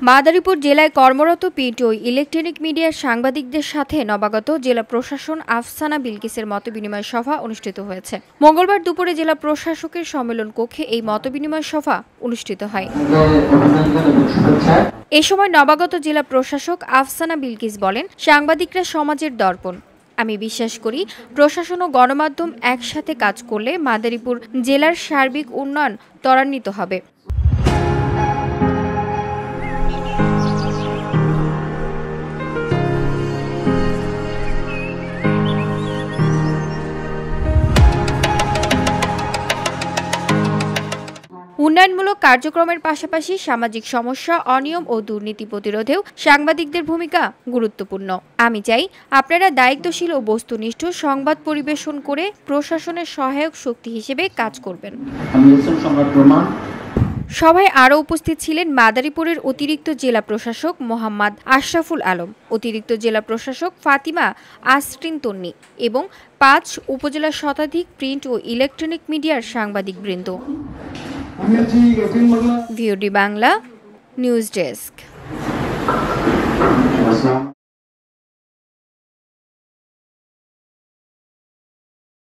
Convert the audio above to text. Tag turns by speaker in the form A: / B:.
A: মাদারীপুর জেলায় কর্মরত প্রিন্ট ও ইলেকট্রনিক মিডিয়ার সাংবাদিকদের সাথে নবাগত জেলা প্রশাসন আফসানা বিলকিসের মতবিনিময় সভা অনুষ্ঠিত হয়েছে। মঙ্গলবার দুপুরে জেলা প্রশাসকের সম্মেলন কক্ষে এই মতবিনিময় সভা অনুষ্ঠিত হয়। এ সময় নবাগত জেলা প্রশাসক আফসানা বিলকিস বলেন, সাংবাদিকরা সমাজের দর্পণ। আমি বিশ্বাস করি প্রশাসন ও গণমাধ্যম একসাথে কাজ করলে মাদারীপুর জেলার সার্বিক উন্নয়ন ত্বরান্বিত হবে। উন্নয়নমূলক কার্যক্রমের পাশাপাশি সামাজিক সমস্যা, অনিয়ম ও দুর্নীতি প্রতিরোধেও সাংবাদিকদের ভূমিকা গুরুত্বপূর্ণ। আমি চাই আপনারা দায়িত্বশীল ও বস্তুনিষ্ঠ সংবাদ পরিবেশন করে প্রশাসনের সহায়ক শক্তি হিসেবে কাজ করবেন। সভায় আরও উপস্থিত ছিলেন মাদারীপুরের অতিরিক্ত জেলা প্রশাসক মোহাম্মদ আশরাফুল আলম, অতিরিক্ত জেলা প্রশাসক ফাতিমা আসরিন তন্নি এবং ৫ উপজেলার শতাধিক প্রিন্ট ও ইলেকট্রনিক মিডিয়ার সাংবাদিকবৃন্দ। VOD Bangla news desk.